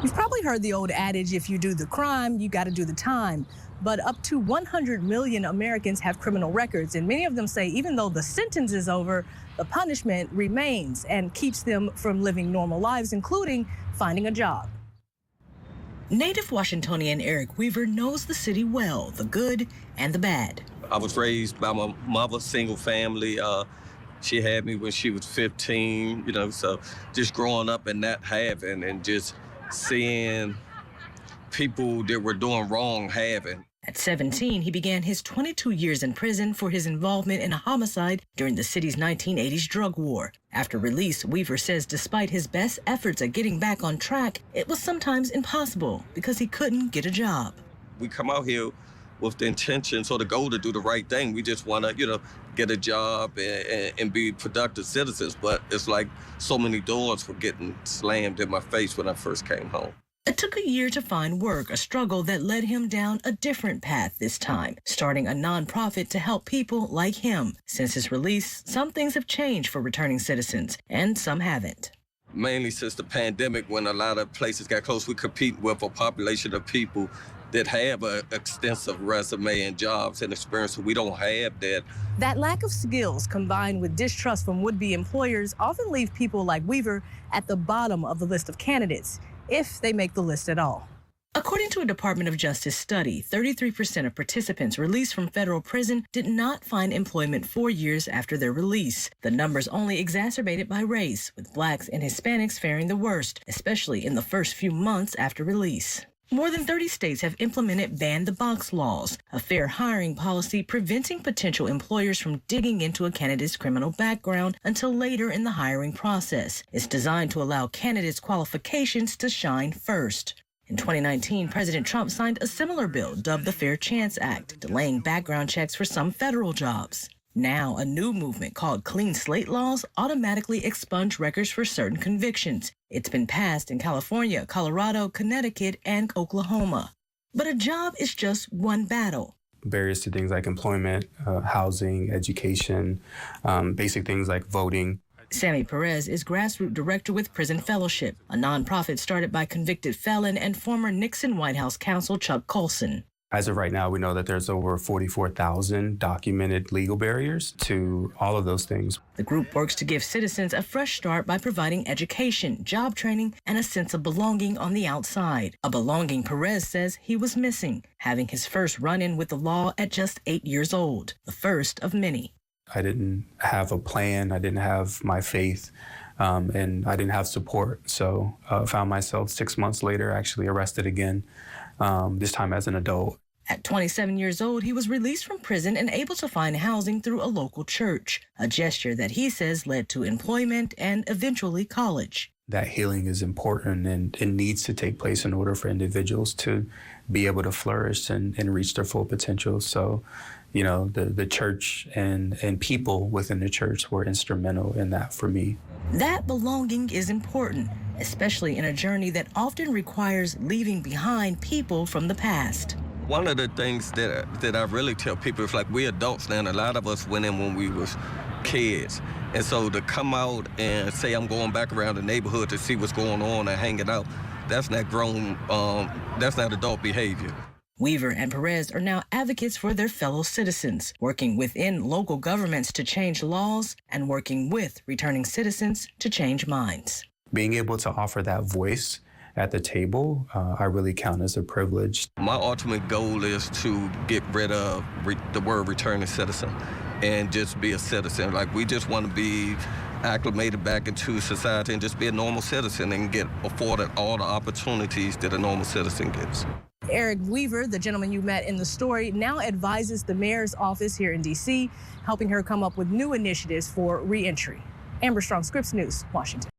You've probably heard the old adage, if you do the crime, you got to do the time. But up to 100 million Americans have criminal records, and many of them say even though the sentence is over, the punishment remains and keeps them from living normal lives, including finding a job. Native Washingtonian Eric Weaver knows the city well, the good and the bad. I was raised by my mother, single family. She had me when she was 15, so just growing up in that having and just seeing people that were doing wrong having. At 17, he began his 22 years in prison for his involvement in a homicide during the city's 1980s drug war. After release, Weaver says despite his best efforts at getting back on track, it was sometimes impossible because he couldn't get a job. We come out here with the intentions or the goal to do the right thing. We just want to, get a job and be productive citizens. But it's like so many doors were getting slammed in my face when I first came home. It took a year to find work, a struggle that led him down a different path this time, starting a nonprofit to help people like him. Since his release, some things have changed for returning citizens, and some haven't. Mainly since the pandemic, when a lot of places got closed, we compete with a population of people that have an extensive resume and jobs and experience, so we don't have that. That lack of skills combined with distrust from would-be employers often leave people like Weaver at the bottom of the list of candidates, if they make the list at all. According to a Department of Justice study, 33% of participants released from federal prison did not find employment 4 years after their release. The numbers only exacerbated by race, with blacks and Hispanics faring the worst, especially in the first few months after release. More than 30 states have implemented ban-the-box laws, a fair hiring policy preventing potential employers from digging into a candidate's criminal background until later in the hiring process. It's designed to allow candidates' qualifications to shine first. In 2019, President Trump signed a similar bill dubbed the Fair Chance Act, delaying background checks for some federal jobs. Now, a new movement called Clean Slate laws automatically expunge records for certain convictions. It's been passed in California, Colorado, Connecticut, and Oklahoma. But a job is just one battle. Barriers to things like employment, housing, education, basic things like voting. Sammy Perez is grassroots director with Prison Fellowship, a nonprofit started by convicted felon and former Nixon White House counsel Chuck Colson. As of right now, we know that there's over 44,000 documented legal barriers to all of those things. The group works to give citizens a fresh start by providing education, job training, and a sense of belonging on the outside. A belonging Perez says he was missing, having his first run-in with the law at just 8 years old, the first of many. I didn't have a plan, I didn't have my faith, and I didn't have support. So I found myself 6 months later actually arrested again, this time as an adult. At 27 years old, he was released from prison and able to find housing through a local church, a gesture that he says led to employment and eventually college. That healing is important and it needs to take place in order for individuals to be able to flourish and reach their full potential. So, the church and people within the church were instrumental in that for me. That belonging is important, especially in a journey that often requires leaving behind people from the past. One of the things that I really tell people is like we're adults now, and a lot of us went in when we was kids. And so to come out and say I'm going back around the neighborhood to see what's going on and hanging out, that's not grown, that's not adult behavior. Weaver and Perez are now advocates for their fellow citizens, working within local governments to change laws and working with returning citizens to change minds. Being able to offer that voice at the table, I really count as a privilege. My ultimate goal is to get rid of the word returning citizen and just be a citizen. Like, we just want to be acclimated back into society and just be a normal citizen and get afforded all the opportunities that a normal citizen gets. Eric Weaver, the gentleman you met in the story, now advises the mayor's office here in D.C., helping her come up with new initiatives for reentry. Amber Strong, Scripps News, Washington.